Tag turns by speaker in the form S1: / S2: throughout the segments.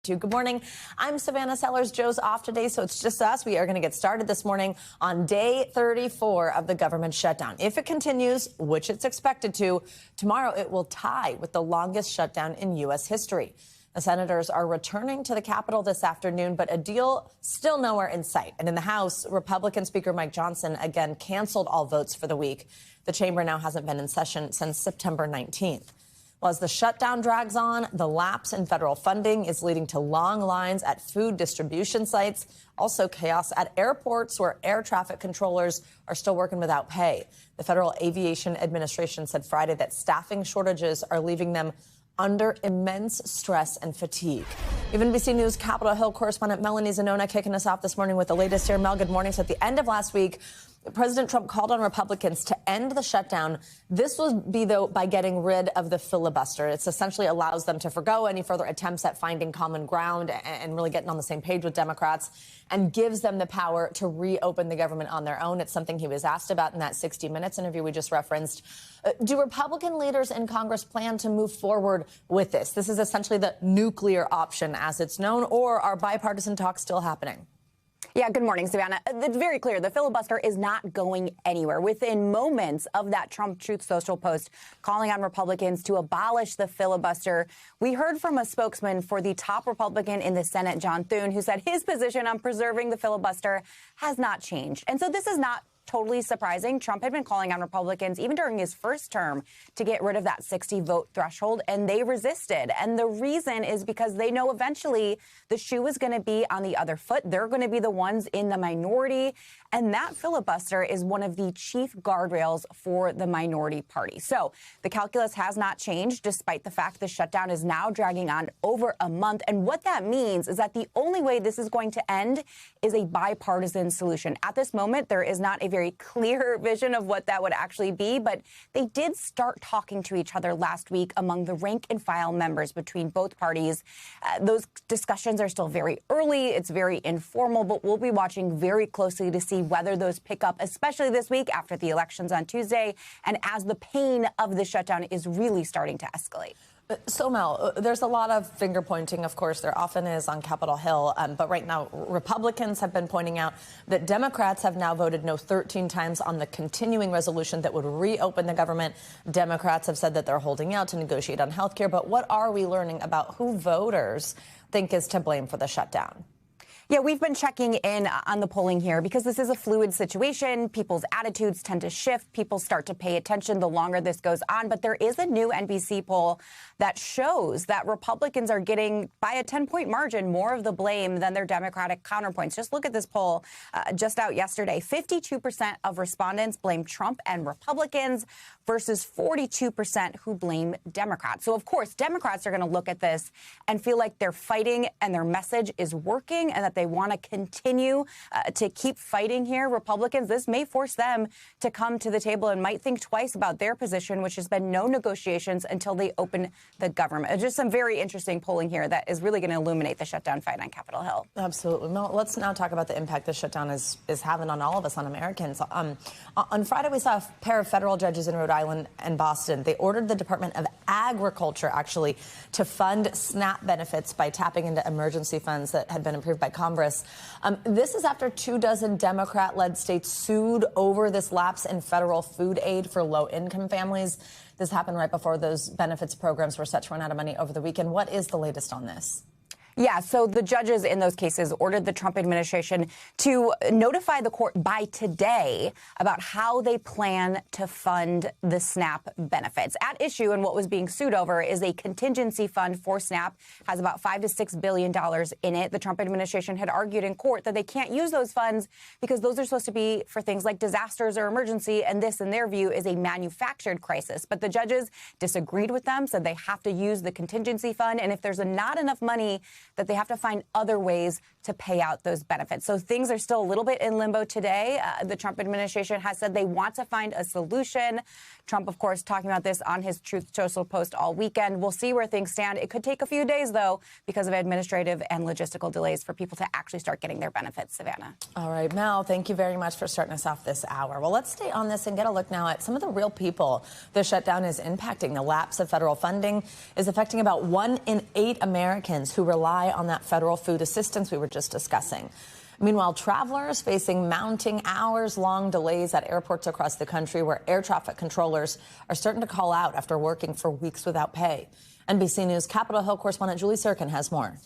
S1: 52. Good morning. I'm Savannah Sellers. Joe's off today, so it's just us. We are going to get started this morning on day 34 of the government shutdown. If it continues, which it's expected to, tomorrow it will tie with the longest shutdown in U.S. history. The senators are returning to the Capitol this afternoon, but a deal still nowhere in sight. And in the House, Republican Speaker Mike Johnson again canceled all votes for the week. The chamber now hasn't been in session since September 19th. Well, as the shutdown drags on, the lapse in federal funding is leading to long lines at food distribution sites, also chaos at airports where air traffic controllers are still working without pay. The Federal Aviation Administration said Friday that staffing shortages are leaving them under immense stress and fatigue. Even NBC News Capitol Hill correspondent Melanie Zanona kicking us off this morning with the latest here. Mel, good morning. So at the end of last week, President Trump called on Republicans to end the shutdown. This would be, though, by getting rid of the filibuster. It essentially allows them to forgo any further attempts at finding common ground and really getting on the same page with Democrats, and gives them the power to reopen the government on their own. It's something he was asked about in that 60 Minutes interview we just referenced. Do Republican leaders in Congress plan to move forward with this? This is essentially the nuclear option, as it's known, or are bipartisan talks still happening?
S2: Yeah, good morning, Savannah. It's very clear the filibuster is not going anywhere. Within moments of that Trump Truth Social post calling on Republicans to abolish the filibuster, we heard from a spokesman for the top Republican in the Senate, John Thune, who said his position on preserving the filibuster has not changed. And so this is not totally surprising. Trump had been calling on Republicans, even during his first term, to get rid of that 60-vote threshold, and they resisted. And the reason is because they know eventually the shoe is going to be on the other foot. They're going to be the ones in the minority, and that filibuster is one of the chief guardrails for the minority party. So the calculus has not changed, despite the fact the shutdown is now dragging on over a month. And what that means is that the only way this is going to end is a bipartisan solution. At this moment, there is not a very clear vision of what that would actually be, but they did start talking to each other last week among the rank and file members between both parties. Those discussions are still very early. It's very informal, but we'll be watching very closely to see whether those pick up, especially this week after the elections on Tuesday and as the pain of the shutdown is really starting to escalate.
S1: So, Mel, there's a lot of finger pointing, of course, there often is on Capitol Hill. But right now, Republicans have been pointing out that Democrats have now voted no 13 times on the continuing resolution that would reopen the government. Democrats have said that they're holding out to negotiate on health care. But what are we learning about who voters think is to blame for the shutdown?
S2: Yeah, we've been checking in on the polling here because this is a fluid situation. People's attitudes tend to shift. People start to pay attention the longer this goes on. But there is a new NBC poll that shows that Republicans are getting, by a 10-point margin, more of the blame than their Democratic counterpoints. Just look at this poll just out yesterday. 52% of respondents blame Trump and Republicans versus 42% who blame Democrats. So, of course, Democrats are going to look at this and feel like they're fighting and their message is working and that they want to continue to keep fighting here. Republicans, this may force them to come to the table and might think twice about their position, which has been no negotiations until they open the government. Just some very interesting polling here that is really going to illuminate the shutdown fight on Capitol Hill.
S1: Absolutely. Well, let's now talk about the impact the shutdown is having on all of us, on Americans. On Friday, we saw a pair of federal judges in Rhode Island and Boston. They ordered the Department of Agriculture, actually, to fund SNAP benefits by tapping into emergency funds that had been approved by Congress. This is after 24 Democrat-led states sued over this lapse in federal food aid for low-income families. This happened right before those benefits programs were set to run out of money over the weekend. What is the latest on this?
S2: Yeah, so the judges in those cases ordered the Trump administration to notify the court by today about how they plan to fund the SNAP benefits. At issue and what was being sued over is a contingency fund for SNAP, has about $5 to $6 billion in it. The Trump administration had argued in court that they can't use those funds because those are supposed to be for things like disasters or emergency, and this, in their view, is a manufactured crisis. But the judges disagreed with them, said they have to use the contingency fund, and if there's not enough money, that they have to find other ways to pay out those benefits. So things are still a little bit in limbo today. The Trump administration has said they want to find a solution. Trump, of course, talking about this on his Truth Social post all weekend. We'll see where things stand. It could take a few days, though, because of administrative and logistical delays for people to actually start getting their benefits. Savannah.
S1: All right, Mel, thank you very much for starting us off this hour. Well, let's stay on this and get a look now at some of the real people the shutdown is impacting. The lapse of federal funding is affecting about 1 in 8 Americans who rely rely on that federal food assistance we were just discussing. Meanwhile, travelers facing mounting hours-long delays at airports across the country where air traffic controllers are starting to call out after working for weeks without pay. NBC News Capitol Hill correspondent Julie Sirkin has more.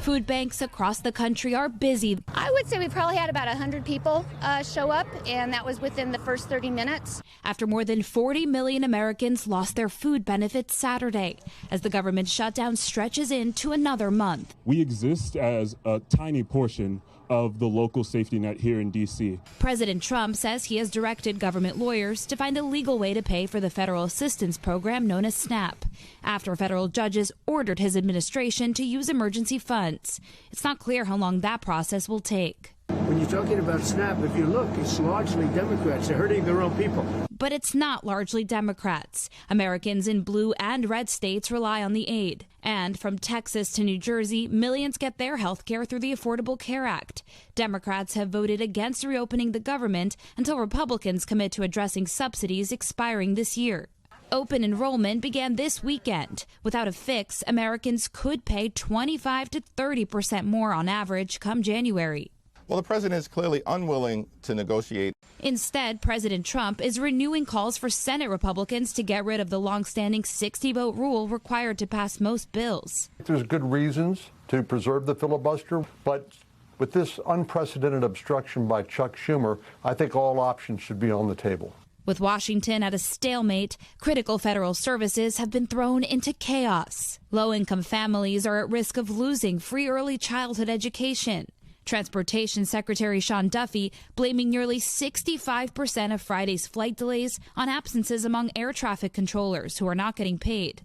S3: Food banks across the country are busy.
S4: I would say we probably had about 100 people show up, and that was within the first 30 minutes.
S3: After more than 40 million Americans lost their food benefits Saturday, as the government shutdown stretches into another month.
S5: We exist as a tiny portion of the local safety net here in D.C.
S3: President Trump says he has directed government lawyers to find a legal way to pay for the federal assistance program known as SNAP, after federal judges ordered his administration to use emergency funds. It's not clear how long that process will take.
S6: When you're talking about SNAP, if you look, it's largely Democrats. They're hurting their own people.
S3: But it's not largely Democrats. Americans in blue and red states rely on the aid. And from Texas to New Jersey, millions get their health care through the Affordable Care Act. Democrats have voted against reopening the government until Republicans commit to addressing subsidies expiring this year. Open enrollment began this weekend. Without a fix, Americans could pay 25% to 30% more on average come January.
S7: Well, the president is clearly unwilling to negotiate.
S3: Instead, President Trump is renewing calls for Senate Republicans to get rid of the longstanding 60-vote rule required to pass most bills.
S8: There's good reasons to preserve the filibuster, but with this unprecedented obstruction by Chuck Schumer, I think all options should be on the table.
S3: With Washington at a stalemate, critical federal services have been thrown into chaos. Low-income families are at risk of losing free early childhood education. Transportation Secretary Sean Duffy blaming nearly 65% of Friday's flight delays on absences among air traffic controllers who are not getting paid.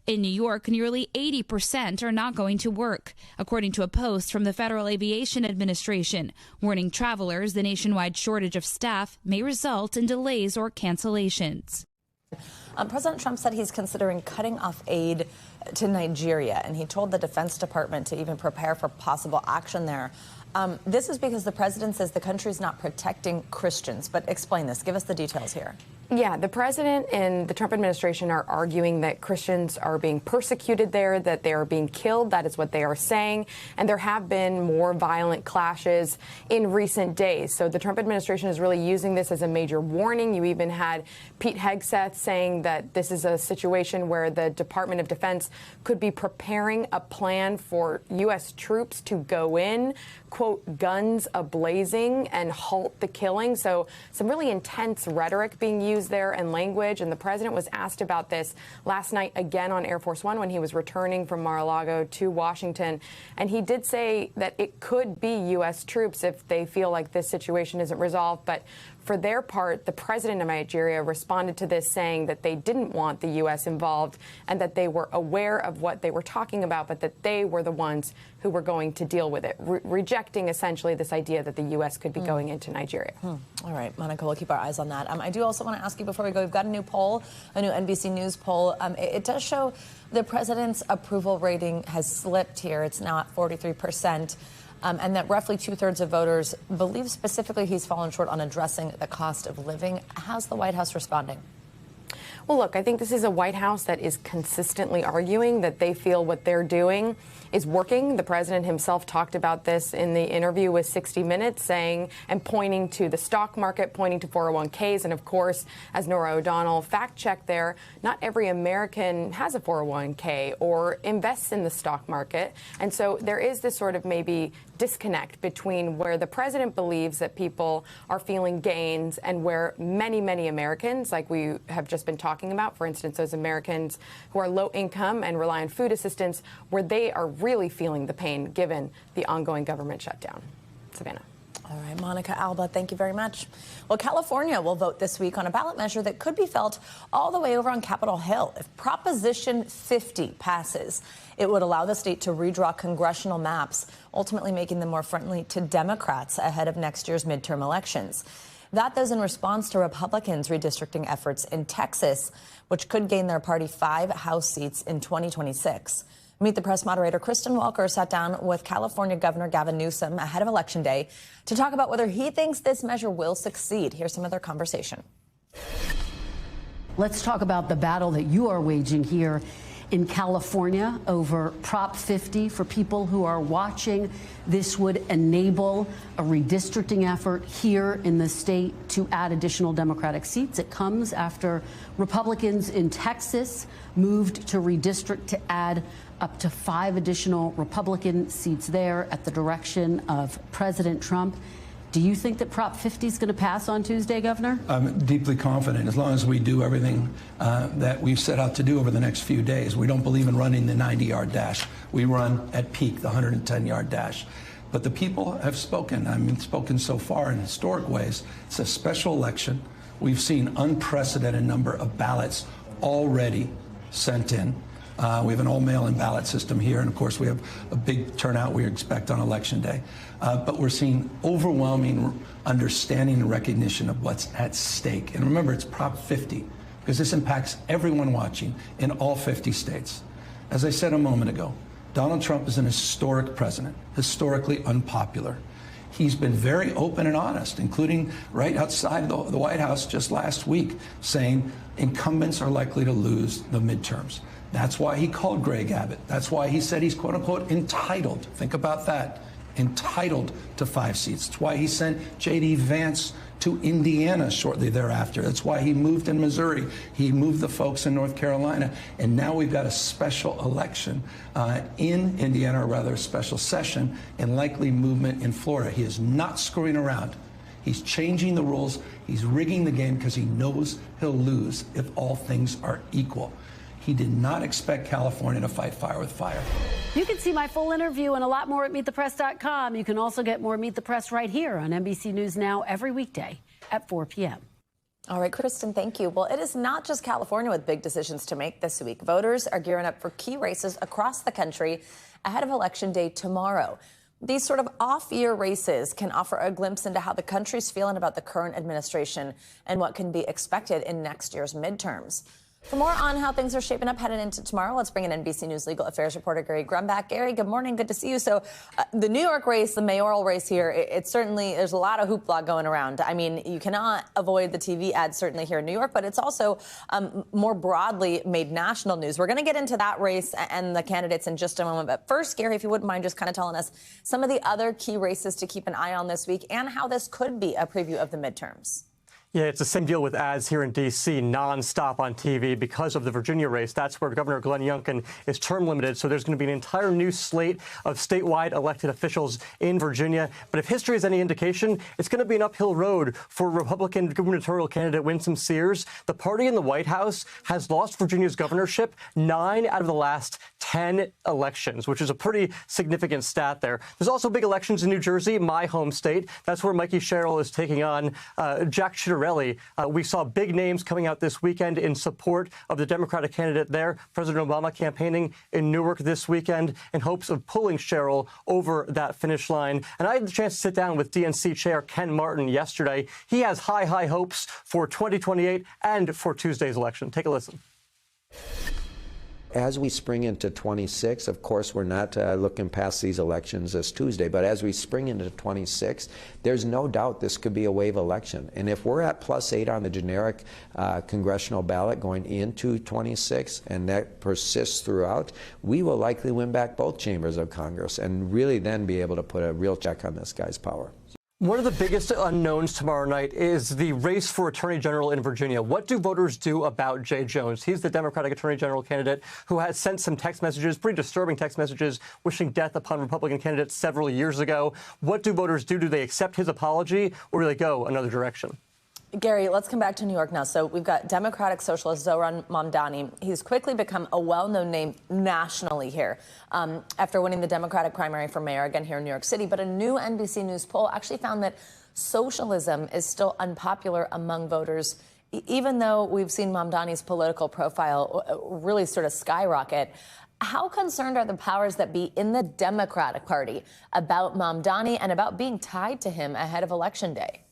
S3: In New York, nearly 80% are not going to work, according to a post from the Federal Aviation Administration, warning travelers the nationwide shortage of staff may result in delays or cancellations.
S1: President Trump said he's considering cutting off aid to Nigeria, and he told the Defense Department to even prepare for possible action there. This is because the president says the country is not protecting Christians. But explain this. Give us the details here.
S2: Yeah, the president and the Trump administration are arguing that Christians are being persecuted there, that they are being killed. That is what they are saying. And there have been more violent clashes in recent days. So the Trump administration is really using this as a major warning. You even had Pete Hegseth saying that this is a situation where the Department of Defense could be preparing a plan for U.S. troops to go in, quote, guns a-blazing, and halt the killing. So some really intense rhetoric being used there and language. And the president was asked about this last night again on Air Force One when he was returning from Mar-a-Lago to Washington. And he did say that it could be U.S. troops if they feel like this situation isn't resolved. But for their part, the president of Nigeria responded to this saying that they didn't want the U.S. involved and that they were aware of what they were talking about, but that they were the ones who were going to deal with it, rejecting essentially this idea that the U.S. could be going into Nigeria.
S1: All right, Monica, we'll keep our eyes on that. I do also want to ask you before we go, we've got a new poll, a new NBC News poll. It does show the president's approval rating has slipped here. It's now at 43%. And that roughly two-thirds of voters believe specifically he's fallen short on addressing the cost of living. How's the White House responding?
S2: Well, look, I think this is a White House that is consistently arguing that they feel what they're doing is working. The president himself talked about this in the interview with 60 Minutes, saying and pointing to the stock market, pointing to 401ks. And of course, as Nora O'Donnell fact-checked there, not every American has a 401k or invests in the stock market. And so there is this sort of maybe disconnect between where the president believes that people are feeling gains and where many, many Americans, like we have just been talking about, for instance, those Americans who are low income and rely on food assistance, where they are really feeling the pain given the ongoing government shutdown. Savannah.
S1: All right, Monica Alba, thank you very much. Well, California will vote this week on a ballot measure that could be felt all the way over on Capitol Hill. If Proposition 50 passes, it would allow the state to redraw congressional maps, ultimately making them more friendly to Democrats ahead of next year's midterm elections. That does in response to Republicans' redistricting efforts in Texas, which could gain their party 5 House seats in 2026. Meet the Press moderator Kristen Walker sat down with California Governor Gavin Newsom ahead of Election Day to talk about whether he thinks this measure will succeed. Here's some of their conversation.
S9: Let's talk about the battle that you are waging here in California over Prop 50. For people who are watching, this would enable a redistricting effort here in the state to add additional Democratic seats. It comes after Republicans in Texas moved to redistrict to add up to 5 additional Republican seats there at the direction of President Trump. Do you think that Prop 50 is going to pass on Tuesday, Governor?
S10: I'm deeply confident, as long as we do everything that we've set out to do over the next few days. We don't believe in running the 90-yard dash. We run at peak the 110-yard dash. But the people have spoken. I mean, spoken so far in historic ways. It's a special election. We've seen unprecedented number of ballots already sent in. We have an all-mail-in ballot system here, and of course we have a big turnout we expect on Election Day. But we're seeing overwhelming understanding and recognition of what's at stake. And remember, it's Prop 50, because this impacts everyone watching in all 50 states. As I said a moment ago, Donald Trump is an historic president, historically unpopular. He's been very open and honest, including right outside the White House just last week, saying incumbents are likely to lose the midterms. That's why he called Greg Abbott. That's why he said he's, quote unquote, entitled. Think about that. Entitled to 5 seats. That's why he sent J.D. Vance to Indiana shortly thereafter. That's why he moved in Missouri. He moved the folks in North Carolina. And now we've got a special election in Indiana, or rather a special session, and likely movement in Florida. He is not screwing around. He's changing the rules. He's rigging the game because he knows he'll lose if all things are equal. He did not expect California to fight fire with fire.
S9: You can see my full interview and a lot more at MeetThePress.com. You can also get more Meet the Press right here on NBC News Now every weekday at 4 p.m.
S1: All right, Kristen, thank you. Well, it is not just California with big decisions to make this week. Voters are gearing up for key races across the country ahead of Election Day tomorrow. These sort of off-year races can offer a glimpse into how the country's feeling about the current administration and what can be expected in next year's midterms. For more on how things are shaping up headed into tomorrow, let's bring in NBC News legal affairs reporter Gary Grumbach. Gary, good morning. Good to see you. So the New York race, the mayoral race here, it's certainly, there's a lot of hoopla going around. I mean, you cannot avoid the TV ads certainly here in New York, but it's also more broadly made national news. We're going to get into that race and the candidates in just a moment. But first, Gary, if you wouldn't mind just kind of telling us some of the other key races to keep an eye on this week and how this could be a preview of the midterms.
S11: Yeah, it's the same deal with ads here in D.C., nonstop on TV because of the Virginia race. That's where Governor Glenn Youngkin is term limited. So there's going to be an entire new slate of statewide elected officials in Virginia. But if history is any indication, it's going to be an uphill road for Republican gubernatorial candidate Winsome Sears. The party in the White House has lost Virginia's governorship 9 out of the last 10 elections, which is a pretty significant stat there. There's also big elections in New Jersey, my home state. That's where Mikey Sherrill is taking on Jack Ciattarelli. We saw big names coming out this weekend in support of the Democratic candidate there. President Obama campaigning in Newark this weekend in hopes of pulling Sherrill over that finish line. And I had the chance to sit down with DNC Chair Ken Martin yesterday. He has high hopes for 2028 and for Tuesday's election. Take a listen.
S12: As we spring into 26, of course, we're not looking past these elections this Tuesday, but as we spring into 26, there's no doubt this could be a wave election. And if we're at +8 on the generic congressional ballot going into 26, and that persists throughout, we will likely win back both chambers of Congress and really then be able to put a real check on this guy's power.
S11: One of the biggest unknowns tomorrow night is the race for Attorney General in Virginia. What do voters do about Jay Jones? He's the Democratic Attorney General candidate who has sent some text messages, pretty disturbing text messages, wishing death upon Republican candidates several years ago. What do voters do? Do they accept his apology, or do they go another direction?
S1: Gary, let's come back to New York now. So we've got Democratic socialist Zohran Mamdani. He's quickly become a well-known name nationally here after winning the Democratic primary for mayor again here in New York City. But a new NBC News poll actually found that socialism is still unpopular among voters, even though we've seen Mamdani's political profile really sort of skyrocket. How concerned are the powers that be in the Democratic Party about Mamdani and about being tied to him ahead of Election Day?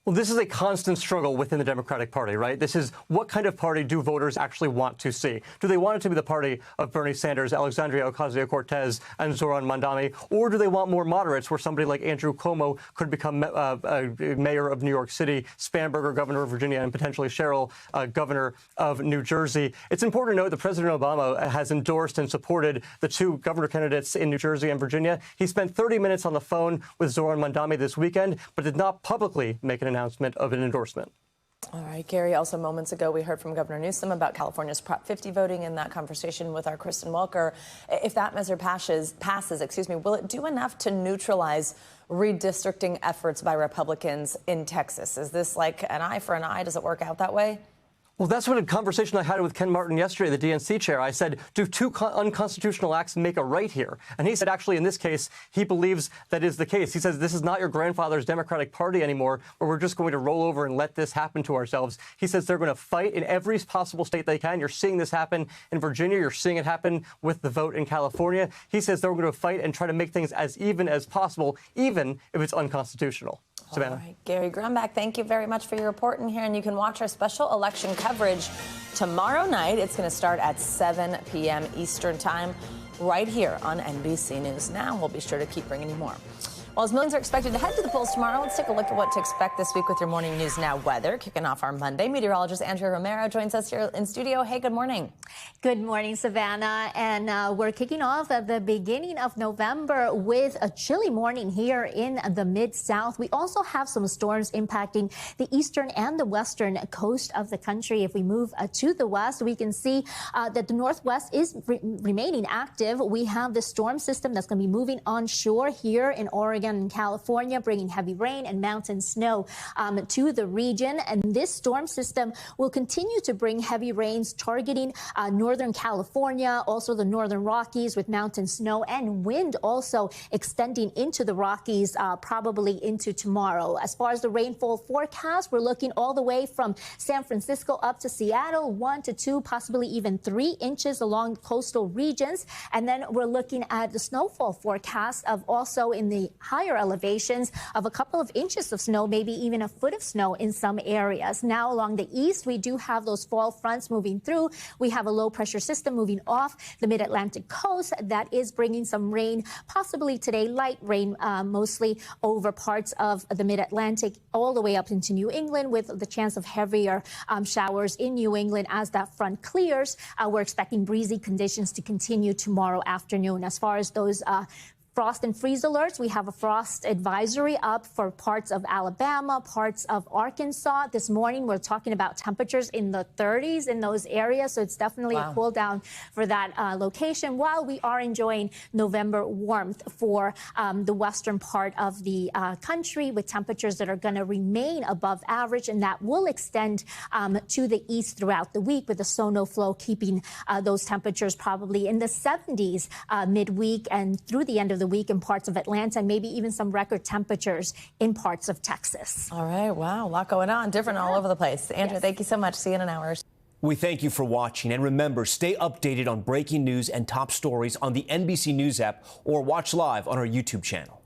S11: Well, this is a constant struggle within the Democratic Party, right? This is what kind of party do voters actually want to see? Do they want it to be the party of Bernie Sanders, Alexandria Ocasio-Cortez, and Zoran Mandani? Or do they want more moderates where somebody like Andrew Cuomo could become mayor of New York City, Spanberger, governor of Virginia, and potentially Sherrill, governor of New Jersey? It's important to note that President Obama has endorsed and supported the two governor candidates in New Jersey and Virginia. He spent 30 minutes on the phone with Zoran Mandani this weekend, but did not publicly make an announcement of an endorsement.
S1: All right, Gary, also moments ago we heard from Governor Newsom about California's Prop 50 voting. In that conversation with our Kristen Welker, if that measure passes, will it do enough to neutralize redistricting efforts by Republicans in Texas? Is this like an eye for an eye? Does it work out that way?
S11: Well, that's what a conversation I had with Ken Martin yesterday, the DNC chair. I said, do two unconstitutional acts make a right here? And he said, actually, in this case, he believes that is the case. He says, this is not your grandfather's Democratic Party anymore, where we're just going to roll over and let this happen to ourselves. He says they're going to fight in every possible state they can. You're seeing this happen in Virginia. You're seeing it happen with the vote in California. He says they're going to fight and try to make things as even as possible, even if it's unconstitutional. Savannah.
S1: All right, Gary Grumbach, thank you very much for your report in here. And you can watch our special election coverage tomorrow night. It's going to start at 7 p.m. Eastern Time right here on NBC News Now. We'll be sure to keep bringing you more. Well, as millions are expected to head to the polls tomorrow, let's take a look at what to expect this week with your Morning News Now weather. Kicking off our Monday, meteorologist Andrea Romero joins us here in studio. Hey, good morning.
S13: Good morning, Savannah. And we're kicking off at the beginning of November with a chilly morning here in the Mid-South. We also have some storms impacting the eastern and the western coast of the country. If we move to the west, we can see that the northwest is remaining active. We have the storm system that's going to be moving onshore here in Oregon and California, bringing heavy rain and mountain snow to the region. And this storm system will continue to bring heavy rains targeting northern California, also the northern Rockies with mountain snow and wind also extending into the Rockies probably into tomorrow. As far as the rainfall forecast, we're looking all the way from San Francisco up to Seattle, 1 to 2, possibly even 3 inches along coastal regions. And then we're looking at the snowfall forecast of also in the higher elevations of a couple of inches of snow, maybe even a foot of snow in some areas. Now along the east, we do have those fall fronts moving through. We have a low pressure system moving off the mid-Atlantic coast that is bringing some rain, possibly today, light rain, mostly over parts of the mid-Atlantic all the way up into New England with the chance of heavier showers in New England as that front clears. We're expecting breezy conditions to continue tomorrow afternoon. As far as those frost and freeze alerts, we have a frost advisory up for parts of Alabama, parts of Arkansas. This morning, we're talking about temperatures in the 30s in those areas. So it's definitely a cool down for that location, while we are enjoying November warmth for the western part of the country with temperatures that are going to remain above average. And that will extend to the east throughout the week, with the Sono flow keeping those temperatures probably in the 70s midweek and through the end of the week in parts of Atlanta, and maybe even some record temperatures in parts of Texas.
S1: All right. Wow. A lot going on. Different all over the place. Andrea, thank you so much. See you in an hour.
S14: We thank you for watching. And remember, stay updated on breaking news and top stories on the NBC News app or watch live on our YouTube channel.